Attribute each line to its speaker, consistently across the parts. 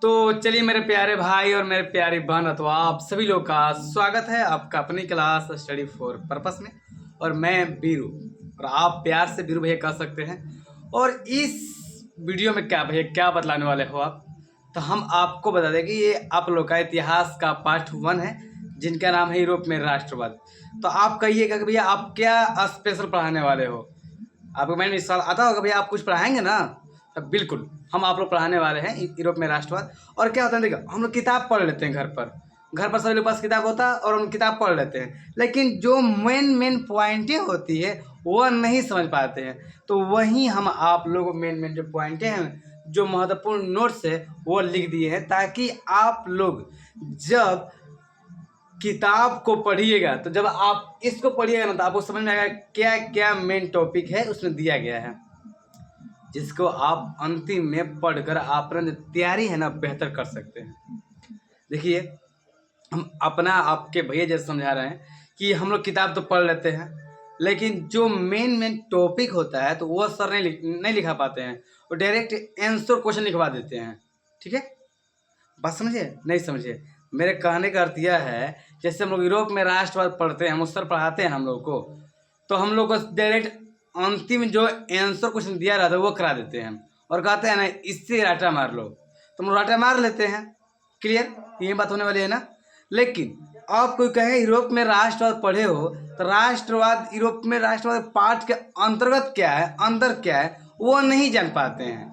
Speaker 1: तो चलिए मेरे प्यारे भाई और मेरे प्यारी बहन, तो आप सभी लोग का स्वागत है आपका अपनी क्लास स्टडी फॉर पर्पस में। और मैं बीरू, और आप प्यार से बीरू भैया कह सकते हैं। और इस वीडियो में क्या भैया क्या बतलाने वाले हो आप, तो हम आपको बता दें कि ये आप लोग का इतिहास का पार्ट 1 है, जिनका नाम है यूरोप में राष्ट्रवाद। तो आप कहिएगा कि भैया आप क्या स्पेशल पढ़ाने वाले हो। आपको मैंने इस साल आता होगा भैया आप कुछ पढ़ाएंगे ना, तो बिल्कुल हम आप लोग पढ़ाने वाले हैं यूरोप में राष्ट्रवाद। और क्या होता है, देखो हम लोग किताब पढ़ लेते हैं घर पर सभी लोग पास किताब होता है और हम किताब पढ़ लेते हैं, लेकिन जो मेन पॉइंटें होती है वह नहीं समझ पाते हैं। तो वहीं हम आप लोगों को मेन जो पॉइंटें हैं, जो महत्वपूर्ण नोट्स है वो लिख दिए हैं, ताकि आप लोग जब किताब को पढ़िएगा, तो जब आप इसको पढ़िएगा ना, तो आपको समझ में आएगा क्या क्या मेन टॉपिक है उसमें दिया गया है, जिसको आप अंतिम में पढ़कर अपना जो तैयारी है ना बेहतर कर सकते हैं। देखिए, हम अपना आपके भैया जैसे समझा रहे हैं कि हम लोग किताब तो पढ़ लेते हैं, लेकिन जो मेन टॉपिक होता है तो वो सर नहीं लिखा पाते हैं, वो डायरेक्ट आंसर क्वेश्चन लिखवा देते हैं। ठीक है, बात समझिए नहीं समझिए। मेरे कहने का अर्थ यह है, जैसे हम लोग यूरोप में राष्ट्रवाद पढ़ते हैं, हम सर पढ़ाते हैं हम लोग को, तो हम लोग को डायरेक्ट अंतिम जो आंसर क्वेश्चन दिया रहता है वो करा देते हैं और कहते हैं ना इससे राटा मार लो, तो हम राटा मार लेते हैं। क्लियर, ये बात होने वाली है ना। लेकिन आप कोई कहे यूरोप में राष्ट्रवाद पढ़े हो, तो राष्ट्रवाद यूरोप में राष्ट्रवाद पाठ के अंतर्गत क्या है, अंदर क्या है, वो नहीं जान पाते हैं।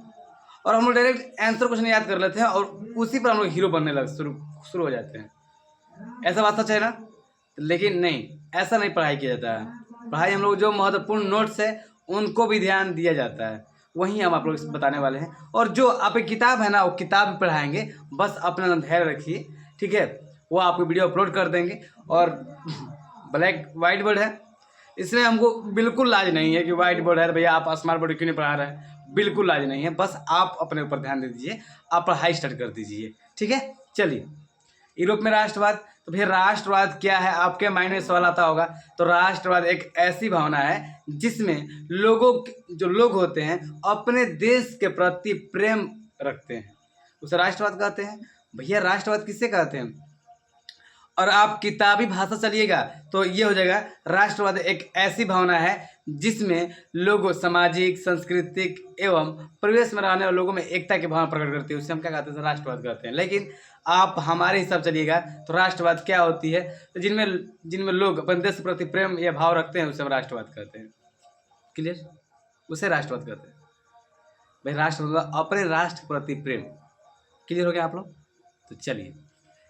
Speaker 1: और हम लोग डायरेक्ट आंसर क्वेश्चन याद कर लेते हैं और उसी पर हम लोग हीरो बनने लग शुरू हो जाते हैं। ऐसा बात सच है ना। लेकिन नहीं, ऐसा नहीं पढ़ाई किया जाता है। पढ़ाई हम लोग जो महत्वपूर्ण नोट्स है उनको भी ध्यान दिया जाता है, वहीं हम आप लोग बताने वाले हैं। और जो आपकी किताब है ना, वो किताब भी पढ़ाएंगे, बस अपना धैर्य रखिए। ठीक है, वो आपको वीडियो अपलोड कर देंगे। और ब्लैक वाइट बोर्ड है, इसमें हमको बिल्कुल लाज नहीं है कि वाइट बोर्ड है तो भैया आप स्मार्ट बोर्ड क्यों नहीं पढ़ा रहे हैं। बिल्कुल लाज नहीं है, बस आप अपने ऊपर ध्यान दे दीजिए, आप पढ़ाई स्टार्ट कर दीजिए। ठीक है, चलिए यूरोप में राष्ट्रवाद, तो भैया राष्ट्रवाद क्या है, आपके माइंड में सवाल आता होगा। तो राष्ट्रवाद एक ऐसी भावना है जिसमें जो लोग होते हैं अपने देश के प्रति प्रेम रखते हैं, उसे राष्ट्रवाद कहते हैं। भैया राष्ट्रवाद किससे कहते हैं, और आप किताबी भाषा चलिएगा तो ये हो जाएगा, राष्ट्रवाद एक ऐसी भावना है जिसमें लोगों सामाजिक, सांस्कृतिक एवं परिवेश में रहने वाले लोगों में एकता की भावना प्रकट करती है, उसे हम क्या कहते हैं, राष्ट्रवाद कहते हैं। लेकिन आप हमारे हिसाब चलिएगा तो राष्ट्रवाद क्या होती है, तो जिनमें लोग अपने देश के प्रति प्रेम या भाव रखते हैं उसे हम राष्ट्रवाद कहते हैं। क्लियर, उसे राष्ट्रवाद कहते हैं। भाई राष्ट्रवाद अपने राष्ट्र के प्रति प्रेम। क्लियर हो गया आप लोग। तो चलिए,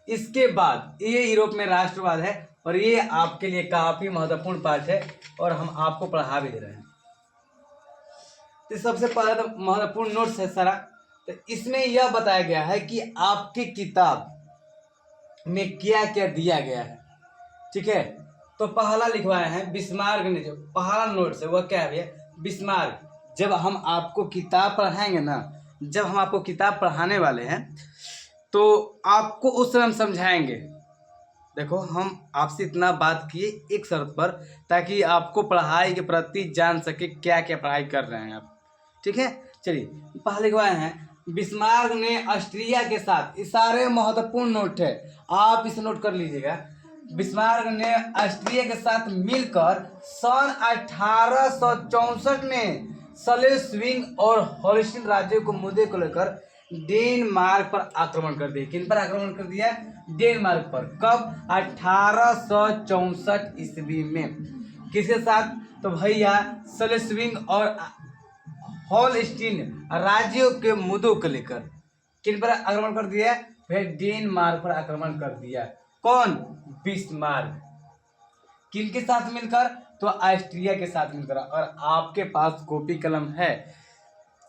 Speaker 1: इसके बाद ये यूरोप में राष्ट्रवाद है और ये आपके लिए काफी महत्वपूर्ण पाठ है और हम आपको पढ़ा भी दे रहे हैं। तो सबसे पहले तो महत्वपूर्ण नोट्स है सारा, तो इसमें यह बताया गया है कि आपकी किताब में क्या क्या दिया गया है। ठीक है, तो पहला लिखवाए हैं बिस्मार्क ने, जो पहला नोट्स है वह क्या है भैया, बिस्मार्क। जब हम आपको किताब पढ़ाएंगे ना, जब हम आपको किताब पढ़ाने वाले हैं तो आपको उस समय हम समझाएंगे। देखो, हम आपसे इतना बात किए एक शर्त पर, ताकि आपको पढ़ाई के प्रति जान सके क्या क्या पढ़ाई कर रहे हैं आप। ठीक है, चलिए पहले लिखवाए हैं बिस्मार्क ने ऑस्ट्रिया के साथ, ये सारे महत्वपूर्ण नोट है, आप इसे नोट कर लीजिएगा। बिस्मार्क ने ऑस्ट्रिया के साथ मिलकर सन 1864 में स्लेस्विग और होल्स्टीन राज्यों को मुद्दे को लेकर डेनमार्क पर आक्रमण कर दिया। किन पर आक्रमण कर दिया, डेनमार्क पर। कब, 1864 ईस्वी में। किसके साथ, तो भैया स्लेस्विग और होल्स्टीन राज्यों के मुद्दों को लेकर किन पर आक्रमण कर दिया, फिर डेनमार्क पर आक्रमण कर दिया। कौन, बिस्मार्क। किनके साथ मिलकर, तो ऑस्ट्रिया के साथ मिलकर। और आपके पास कॉपी कलम है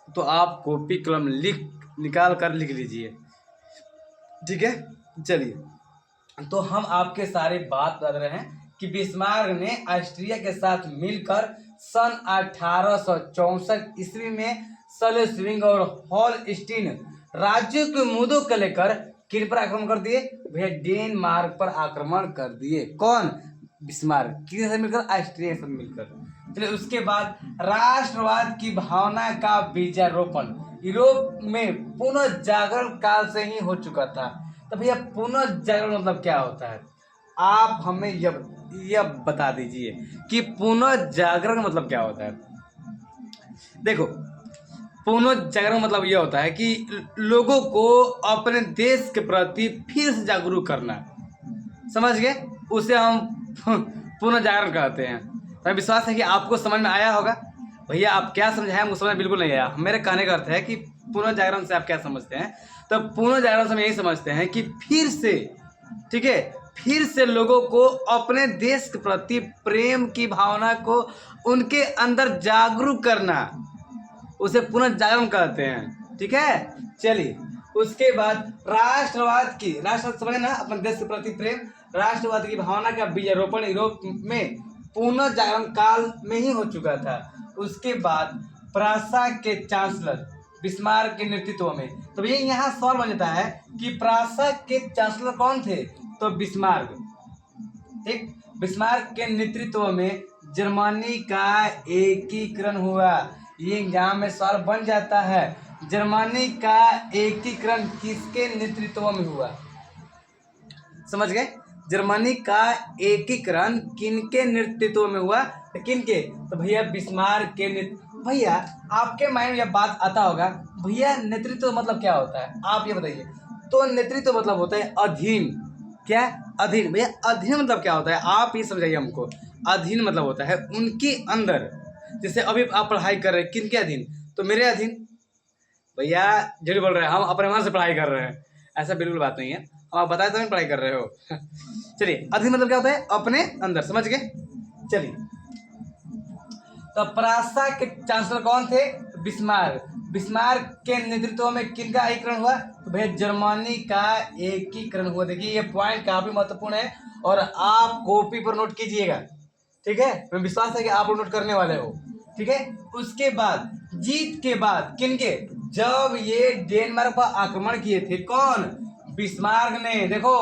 Speaker 1: तो आप कॉपी कलम निकाल कर लिख लीजिए। ठीक है, चलिए तो हम आपके सारे बात बता रहे हैं कि बिस्मार्क ने ऑस्ट्रिया के साथ मिलकर सन 1864 ईस्वी में स्लेस्विग और होल्स्टीन राज्यों के मुद्दों को लेकर किन पर आक्रमण कर दिए, भैया डेनमार्क पर आक्रमण कर दिए। कौन, बिस्मार्क। किसके साथ मिलकर, ऑस्ट्रिया से मिलकर। चलिए उसके बाद राष्ट्रवाद की भावना का बीजारोपण यूरोप में पुनर्जागरण काल से ही हो चुका था। तो भैया पुनर्जागरण मतलब क्या होता है, आप हमें यह बता दीजिए कि पुनर्जागरण मतलब क्या होता है। देखो, पुनर्जागरण मतलब यह होता है कि लोगों को अपने देश के प्रति फिर से जागरूक करना, समझ गए, उसे हम पुनर्जागरण कहते हैं। हमें विश्वास है कि आपको समझ में आया होगा। भैया आप क्या समझाए हमको समझ में बिल्कुल नहीं आया। मेरे कहने का अर्थ है कि पुनर्जागरण से आप क्या समझते हैं। तो पुनर्जागरण से हम यही समझते हैं कि फिर से, ठीक है, फिर से लोगों को अपने देश के प्रति प्रेम की भावना को उनके अंदर जागरूक करना, उसे पुनर्जागरण कहते हैं। ठीक है, चलिए उसके बाद राष्ट्रवाद समझे ना, अपने देश के प्रति प्रेम, राष्ट्रवाद की भावना का बीजारोपण यूरोप में पुनर्जागरण काल में ही हो चुका था। उसके बाद प्रासा के चांसलर बिस्मार्क के नेतृत्व में, तो ये यहाँ सवाल बन जाता है कि प्रासा के चांसलर कौन थे, तो बिस्मार्क। ठीक, बिस्मार्क के नेतृत्व में जर्मनी का एकीकरण हुआ। ये एग्जाम में सवाल बन जाता है, जर्मनी का एकीकरण किसके नेतृत्व में हुआ, समझ गए, जर्मनी का एकीकरण किनके नेतृत्व में हुआ, तो किनके, तो भैया बिस्मार्क के नेतृत्व। भैया आपके माइंड में यह बात आता होगा, भैया नेतृत्व मतलब क्या होता है, आप ये बताइए। तो नेतृत्व मतलब होता है अधीन। क्या, अधीन। भैया अधीन मतलब क्या होता है, आप ये समझाइए हमको। अधीन मतलब होता है उनके अंदर, जैसे अभी आप पढ़ाई कर रहे हैं किनके अधीन, तो मेरे अधीन। भैया झूठ बोल रहे हैं, हम अपने मन से पढ़ाई कर रहे हैं, ऐसा बिल्कुल बात नहीं है, हम आप बताए तो पढ़ाई कर रहे हो। चलिए अधीन मतलब क्या होता है, अपने अंदर, समझ गए। चलिए तो प्रासा के चांसलर कौन थे, बिस्मार्क। बिस्मार्क के नेतृत्व में किनका एकीकरण हुआ, तो भैया जर्मनी का एकीकरण हुआ। देखिए ये पॉइंट काफी महत्वपूर्ण है और आप कॉपी पर नोट कीजिएगा, ठीक है, मैं विश्वास है कि आप नोट करने वाले हो। ठीक है, उसके बाद जीत के बाद किनके, जब ये डेनमार्क पर आक्रमण किए थे, कौन, बिस्मार्क ने। देखो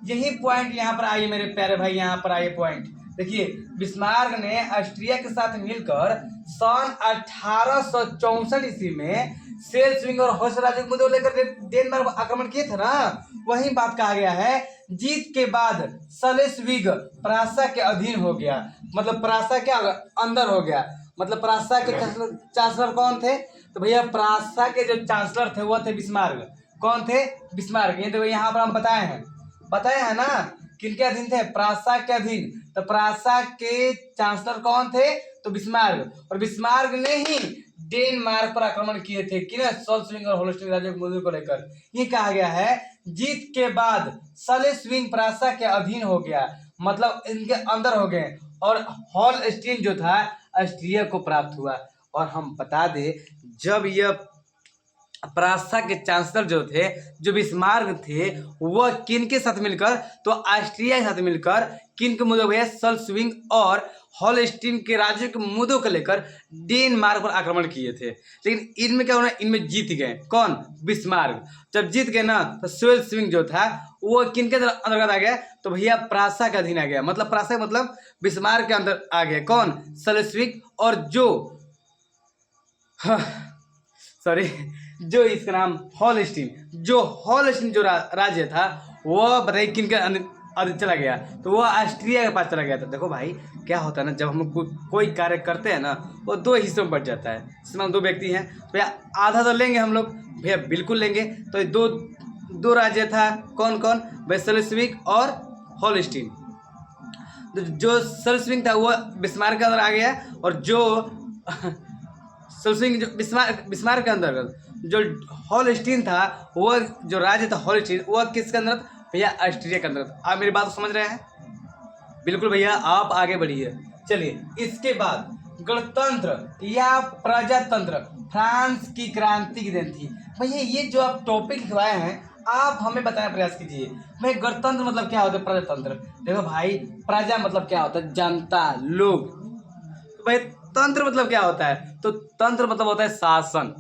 Speaker 1: यही पॉइंट यहाँ पर आइए मेरे प्यारे भाई, यहाँ पर आइए पॉइंट देखिए। बिस्मार्क ने ऑस्ट्रिया के साथ मिलकर सन 1864 ईस्वी में सेल्सविंग और होल्स्टाइन को मुद्दों लेकर डेनमार्क पर आक्रमण किए थे ना, वही बात कहा गया है। जीत के बाद सलेस्विग प्रासा के अधीन हो गया, मतलब प्रासा के अंदर हो गया। मतलब प्रासा के चांसलर कौन थे, तो भैया प्रासा के जो चांसलर थे वो थे बिस्मार्क। कौन थे, बिस्मार्क। ये देखो यहाँ पर हम बताए हैं ना, किनके अधीन थे, प्रासा के अधीन। तो प्रासा के चांसलर कौन थे, तो बिस्मार्क। और बिस्मार्क ने ही डेनमार्क पर आक्रमण किए थे, किन, सलेस्विग और होल्स्टाइन राज्यों के मुद्दों को लेकर। ये कहा गया है जीत के बाद सलेस्विग प्रासा के अधीन हो गया, मतलब इनके अंदर हो गए, और होल्स्टाइन जो था ऑस्ट्रिया को प्राप्त हुआ। और हम बता दें, जब यह प्रासा के चांसलर जो थे, जो बिस्मार्क थे, वह किन के साथ मिलकर, तो ऑस्ट्रिया के साथ मिलकर किन के मुद्दों पर, सलेस्विग और होल्स्टाइन के राज्यों के मुद्दों को लेकर डेनमार्क पर आक्रमण किए थे। लेकिन इनमें क्या होना, इनमें जीत गए, कौन, बिस्मार्क। जब जीत गए ना, तो सलेस्विग जो था वो किनके अंतर्गत आ गया, तो भैया प्रासा के अधीन आ गया। मतलब प्रासा मतलब बिस्मार्क के अंदर आ गया, कौन, सलेस्विग। और जो सॉरी जो इसका नाम होल्स्टाइन जो राज्य था, वो बताइए किनके अंदर चला गया, तो वो ऑस्ट्रिया के पास चला गया था। देखो भाई क्या होता है ना, जब हम कोई कार्य करते हैं ना, वो दो हिस्सों में बट जाता है। इसमें हम दो व्यक्ति हैं, भैया आधा तो लेंगे हम लोग, भैया बिल्कुल लेंगे। तो दो राज्य था, कौन कौन, भाई सलेस्विग और होल्स्टाइन। तो जो सलेस्विग था वो बिस्मार्क के अंदर आ गया, और जो सलेस्विग जो बिस्मार्क के अंदर, जो होल्स्टाइन था, वो जो राज्य था होल्स्टाइन, वो किसके अंदर, भैया ऑस्ट्रिया के अंदर। आप मेरी बात समझ रहे हैं, बिल्कुल भैया आप आगे बढ़िए। चलिए इसके बाद गणतंत्र या प्रजातंत्र फ्रांस की क्रांति की देन थी। भैया ये जो आप टॉपिक लिखवाए हैं, आप हमें बताने प्रयास कीजिए। भाई गणतंत्र मतलब क्या होता है, प्रजातंत्र। देखो भाई प्रजा मतलब क्या होता है, जनता, लोग। तो भाई तंत्र मतलब क्या होता है, तो तंत्र मतलब होता है शासन।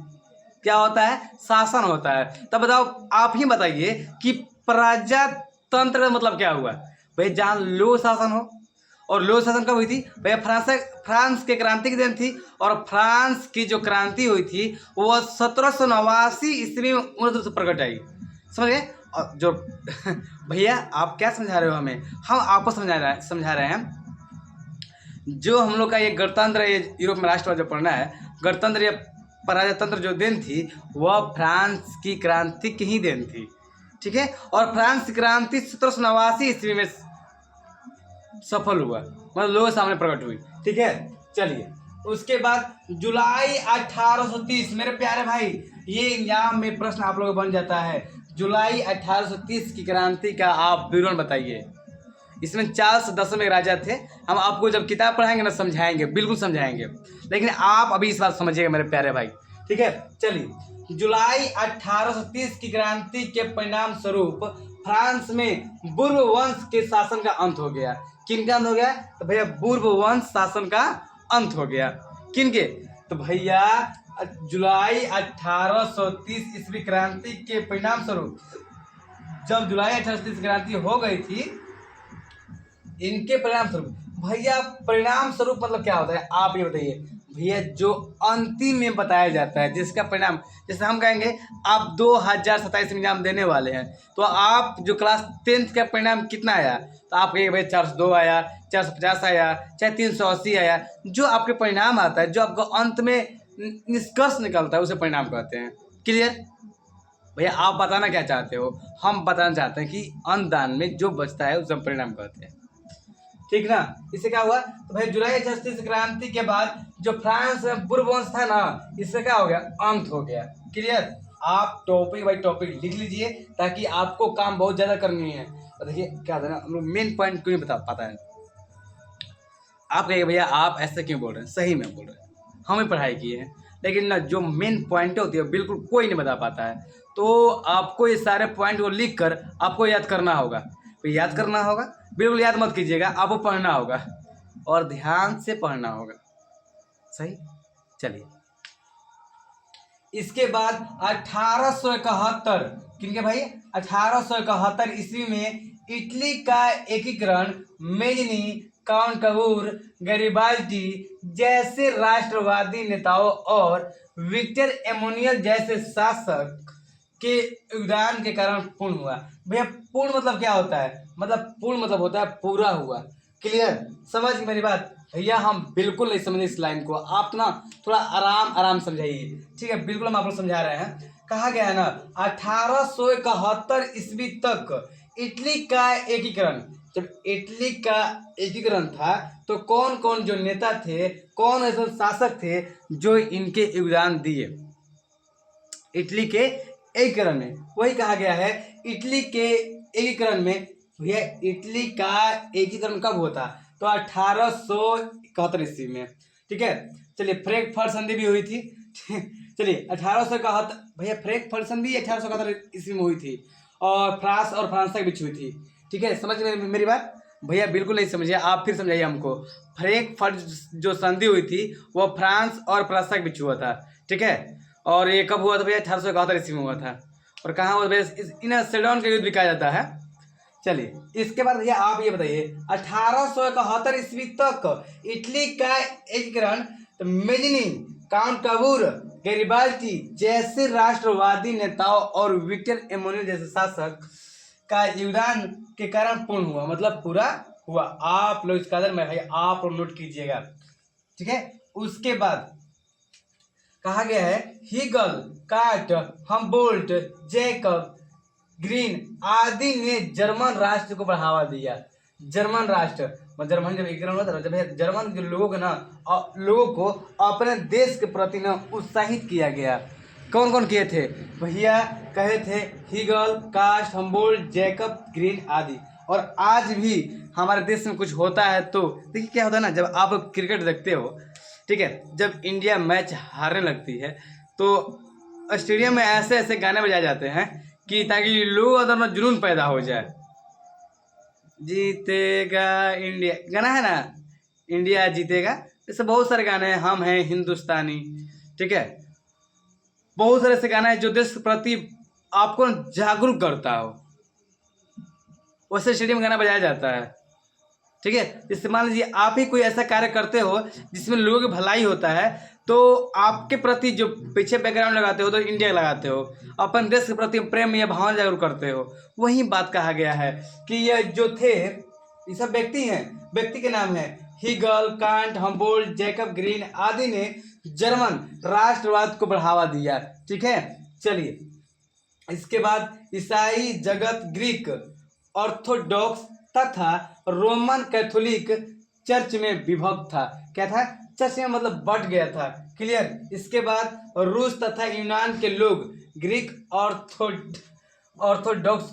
Speaker 1: क्या होता है, शासन होता है। तब बताओ, आप ही बताइए कि प्रजातंत्र का मतलब क्या हुआ। भाई जहाँ लोग शासन हो और लोह शासन कब हुई थी भैया? फ्रांस के क्रांति के दिन थी। और फ्रांस की जो क्रांति हुई थी वो 1789 ईस्वी में पूर्ण रूप से प्रकट आई। समझ गए? और जो भैया आप क्या समझा रहे हो हमें? हम आपको समझा रहे हैं जो हम लोग का ये गणतंत्र, ये यूरोप में राष्ट्रवाद जो पढ़ना है, गणतंत्र या प्रजातंत्र जो देन थी वह फ्रांस की क्रांति की ही देन थी। ठीक है? और फ्रांस की क्रांति 1789 ईस्वी में सफल हुआ, मतलब लोगों के सामने प्रकट हुई। ठीक है, चलिए उसके बाद जुलाई 1830, मेरे प्यारे भाई ये एग्जाम में प्रश्न आप लोगों को बन जाता है। जुलाई 1830 की क्रांति का आप विवरण बताइए। इसमें चार्ल्स दसवें में राजा थे। हम आपको जब किताब पढ़ाएंगे ना समझाएंगे, बिल्कुल समझाएंगे, लेकिन आप अभी इस बात समझिएगा मेरे प्यारे भाई। ठीक है, चलिए जुलाई 1830 की क्रांति के परिणाम स्वरूप फ्रांस में बुर्ब वंश के शासन का अंत हो गया। किनका अंत हो गया? तो भैया बुर्ब वंश शासन का अंत हो गया। किनके? तो भैया जुलाई 1830 ईस्वी क्रांति के परिणाम स्वरूप, जब जुलाई 1830 क्रांति हो गई थी, इनके परिणाम स्वरूप, भैया परिणाम स्वरूप मतलब क्या होता है आप ये बताइए भैया? जो अंतिम में बताया जाता है जिसका परिणाम, जैसे हम कहेंगे आप 2027 में एग्जाम देने वाले हैं, तो आप जो क्लास 10th का परिणाम कितना आया, तो आप कहेंगे भाई 402 आया, 450 आया, चाहे 380 आया। जो आपके परिणाम आता है, जो आपको अंत में निष्कर्ष निकलता है, उसे परिणाम कहते हैं। क्लियर? भैया आप बताना क्या चाहते हो? हम बताना चाहते हैं कि अंतदान में जो बचता है उसे हम परिणाम कहते हैं। ठीक ना? इससे क्या हुआ? तो भाई जुलाई 1830 क्रांति के बाद जो फ्रांस में बुर्ब वंश था ना, इससे क्या हो गया? अंत हो गया। क्लियर? आप टॉपिक बाई टॉपिक लिख लीजिए ताकि आपको काम बहुत ज्यादा करनी है। और देखिए क्या होता है ना, हम लोग मेन पॉइंट क्यों नहीं बता पाता है। आप कहिए भैया आप ऐसे क्यों बोल रहे हैं? सही में बोल रहे हैं, हम ही पढ़ाई किए हैं, लेकिन ना जो मेन पॉइंट होती है बिल्कुल कोई नहीं बता पाता है। तो आपको ये सारे पॉइंट को लिख कर आपको याद करना होगा। तो याद करना होगा, बिल्कुल याद मत कीजिएगा, आपको पढ़ना होगा और ध्यान से पढ़ना होगा। सही? चलिए इसके बाद 1871, किनके भाई? 1871 ईस्वी में इटली का एकीकरण मेजनी, काउंट कबूर, गैरिबाल्डी जैसे राष्ट्रवादी नेताओं और विक्टर एमोनियल जैसे शासक के योगदान के कारण पूर्ण हुआ। भैया पूर्ण मतलब क्या होता है? मतलब पूर्ण मतलब होता है पूरा हुआ। क्लियर? समझ मेरी बात? भैया हम बिल्कुल नहीं समझे इस लाइन को, आप ना थोड़ा आराम आराम समझाइए। ठीक है, बिल्कुल हम आपको समझा रहे हैं। कहा गया है ना 1871 ईस्वी तक इटली का एकीकरण, जब इटली का एकीकरण था तो कौन कौन जो नेता थे, कौन ऐसे शासक थे जो इनके योगदान दिए इटली के एकीकरण में? वही कहा गया है इटली के एकीकरण में। भैया इटली का एकीकरण कब हुआ था? तो 1871 ईस्वी में। ठीक है, चलिए फ्रैंकफर्ट संधि भी हुई थी। चलिए 1871, भैया फ्रैंकफर्ट संधि 1871 ईस्वी में हुई थी और फ्रांस और फ्रांस तक बिछी हुई थी। ठीक है, समझ मेरी बात? भैया बिल्कुल नहीं समझिए, आप फिर समझाइए हमको। फ्रैंकफर्ट जो संधि हुई थी वो फ्रांस और फ्रांस तक बिछा हुआ था। ठीक है, और ये कब हुआ था भैया? 1871 ईस्वी में हुआ था। और कहाँ हुआ भैया? इन सेडोन का युद्ध भी कहा जाता है। चलिए इसके बाद भैया आप ये बताइए 1871 ईस्वी तक इटली का एकीकरण तो मेजनी, काउंट कबूर, गैरिबाल्डी जैसे राष्ट्रवादी नेताओं और विक्टर एमोनियल जैसे शासक का योगदान के कारण पूर्ण हुआ, मतलब पूरा हुआ। आप लोग इसका में भाई आप लोग नोट कीजिएगा। ठीक है, उसके बाद कहा गया है Hegel, Kant, Humboldt, Jacob, Grimm आदि ने जर्मन राष्ट्र को बढ़ावा दिया। जर्मन राष्ट्र जर्मन जब एकीकरण हुआ था, जब जर्मन के लोगों को ना लोगों को अपने देश के प्रति ना उत्साहित किया गया। कौन कौन किए थे भैया? कहे थे Hegel, Kant, Humboldt, Jacob, Grimm आदि। और आज भी हमारे देश में कुछ होता है तो देखिए क्या होता है ना, जब आप क्रिकेट देखते हो, ठीक है, जब इंडिया मैच हारने लगती है तो स्टेडियम में ऐसे ऐसे गाने बजाए जाते हैं कि ताकि लोगों अंदर में जुनून पैदा हो जाए। जीतेगा इंडिया गाना है ना, इंडिया जीतेगा, ऐसे बहुत सारे गाने हैं, हम हैं हिंदुस्तानी। ठीक है, बहुत सारे ऐसे गाना है जो देश के प्रति आपको जागरूक करता हो, वैसे स्टेडियम में गाना बजाया जाता है। ठीक है। जैसे मान लीजिए आप ही कोई ऐसा कार्य करते हो जिसमें लोगों की भलाई होता है, तो आपके प्रति जो पीछे बैकग्राउंड लगाते हो तो इंडिया लगाते हो, अपन देश के प्रति प्रेम या भावना जागरूक करते हो। वही बात कहा गया है कि यह जो थे, ये सब व्यक्ति हैं, व्यक्ति के नाम है Hegel, Kant, Humboldt, Jacob Grimm आदि ने जर्मन राष्ट्रवाद को बढ़ावा दिया। ठीक है, चलिए इसके बाद ईसाई जगत ग्रीक ऑर्थोडॉक्स तथा रोमन कैथोलिक चर्च में विभक्त था। क्या था? चर्च में मतलब बट गया था। क्लियर। इसके बाद रूस तथा यूनान के लोग ग्रीक ऑर्थोडॉक्स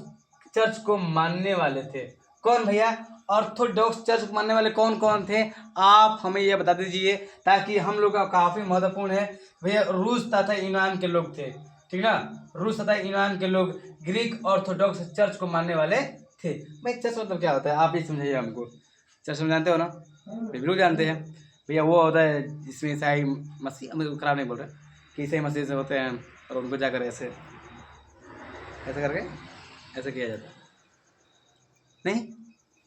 Speaker 1: चर्च को मानने वाले थे। कौन भैया? ऑर्थोडॉक्स चर्च को मानने वाले कौन कौन थे, आप हमें यह बता दीजिए, ताकि हम लोग का काफ़ी महत्वपूर्ण है। भैया रूस तथा यूनान के लोग थे, ठीक ना। रूस तथा यूनान के लोग ग्रीक ऑर्थोडॉक्स चर्च को मानने वाले थे। भाई चर्च मतलब क्या होता है, आप ही समझाइए हमको। चर्च में जानते हो ना? बिल्कुल जानते हैं भैया। वो होता है जिसमें ईसाई मसीह, हम खराब नहीं बोल रहे, कि ईसाई मसीह से होते हैं और उनको जाकर ऐसे करके ऐसे किया जाता है, नहीं?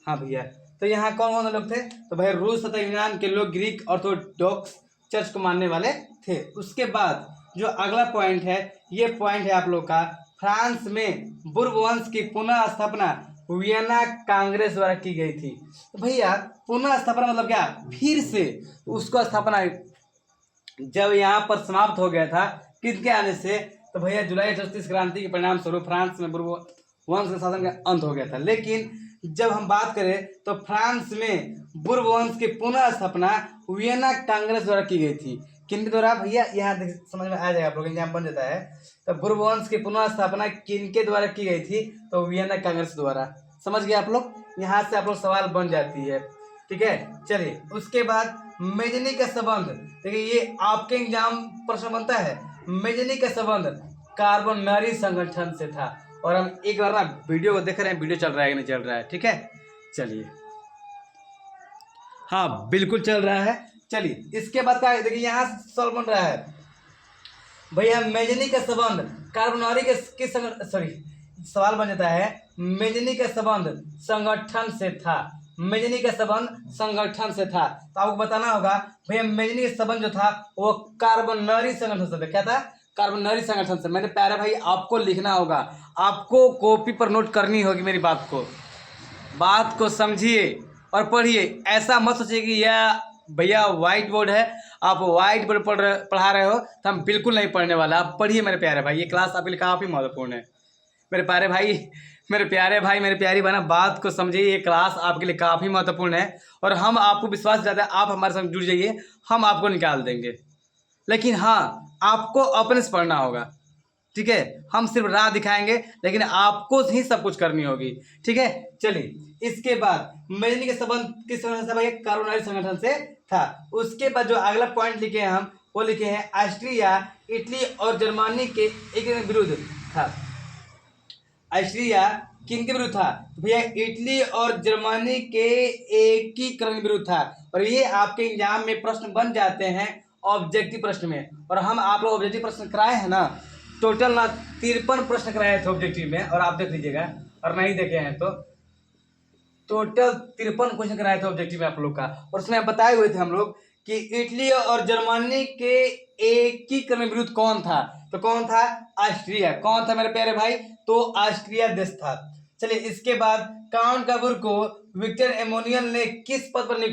Speaker 1: हाँ भैया, तो यहाँ कौन कौन लोग थे? तो भाई रूस तथा यूनान के लोग ग्रीक ऑर्थोडॉक्स चर्च को मानने वाले थे। उसके बाद जो अगला पॉइंट है, ये पॉइंट है आप लोग का, फ्रांस में बुर्ब वंश की पुनः स्थापना वियना कांग्रेस द्वारा की गई थी। तो भैया पुनः स्थापना मतलब क्या? फिर से उसको स्थापना जब यहाँ पर समाप्त हो गया था, किसके आने से? तो भैया जुलाई 38 क्रांति के परिणाम स्वरूप फ्रांस में बुर्ब वंश के शासन का अंत हो गया था। लेकिन जब हम बात करें तो फ्रांस में बुर्ब वंश की पुनः स्थापना वियना कांग्रेस द्वारा की गई थी। किनके द्वारा? भैया यहाँ समझ में आ जाएगा आप लोग, यहाँ बन जाता है। तो बुर्ब वंश की पुनः स्थापना किनके द्वारा की गई थी? तो वियना कांग्रेस द्वारा। समझ गए आप लोग? यहाँ से आप लोग सवाल बन जाती है। ठीक है, चलिए उसके बाद मेजनी का संबंध, देखिए ये आपके एग्जाम प्रश्न बनता है। मेजनी का संबंध कार्बोनरी संगठन से था। और हम एक बार ना वीडियो को देख रहे हैं, वीडियो चल रहा है कि नहीं चल रहा है? ठीक है, चलिए, हाँ बिल्कुल चल रहा है। चलिए इसके बाद क्या, देखिए यहाँ सवाल बन रहा है भैया, मेजनी का संबंध कार्बोनरी के किस सवाल बन जाता है, मेजनी का संबंध संगठन से था। मेजनी का संबंध संगठन से था, तो आपको बताना होगा भैया मेजनी का संबंध जो था वो कार्बोनरी संगठन से था। क्या था? कार्बोनरी संगठन से। मेरे प्यारे भाई आपको लिखना होगा, आपको कॉपी पर नोट करनी होगी मेरी बात को समझिए और पढ़िए। ऐसा मत सोचिए कि यह भैया व्हाइट बोर्ड है, आप व्हाइट बोर्ड पढ़ा रहे हो, तो हम बिल्कुल नहीं पढ़ने वाला। आप पढ़िए मेरे प्यारे भाई, ये क्लास आपके लिए काफ़ी महत्वपूर्ण है। मेरे प्यारे भाई, मेरे प्यारी बहना, बात को समझिए, ये क्लास आपके लिए काफ़ी महत्वपूर्ण है। और हम आपको विश्वास ज़्यादा है, आप हमारे साथ जुड़ जाइए, हम आपको निकाल देंगे। लेकिन हाँ, आपको अपने से पढ़ना होगा, ठीक है। हम सिर्फ राह दिखाएंगे, लेकिन आपको ही सब कुछ करनी होगी, ठीक है। चलिए इसके बाद मेजनी के संबंध किस संगठन से? भाई कार्बोनरी संगठन से था। उसके बाद जो अगला पॉइंट लिखे हैं हम, वो लिखे हैं ऑस्ट्रिया, इटली और जर्मनी के एक विरुद्ध था। ऑस्ट्रिया किन के विरुद्ध था? भैया इटली और जर्मनी के एकीकरण विरुद्ध था। और ये आपके एग्जाम में प्रश्न बन जाते हैं ऑब्जेक्टिव प्रश्न में। और हम आप लोग ऑब्जेक्टिव प्रश्न कराए हैं ना, टोटल ना 53 प्रश्न कराए थे ऑब्जेक्टिव में, और आप देख लीजिएगा, और नहीं देखे हैं तो टोटल 53 क्वेश्चन कराए थे ऑब्जेक्टिव में आप लोग का। और उसमें बताए हुए थे हम लोग कि इटली और जर्मनी के एकीकरण विरुद्ध कौन था? तो कौन था? ऑस्ट्रिया। कौन था मेरे प्यारे भाई? तो ऑस्ट्रिया देश था। चलिए इसके बाद काउंट काबूर को विक्टर एमोनियल ने किस पद पर नियुक्त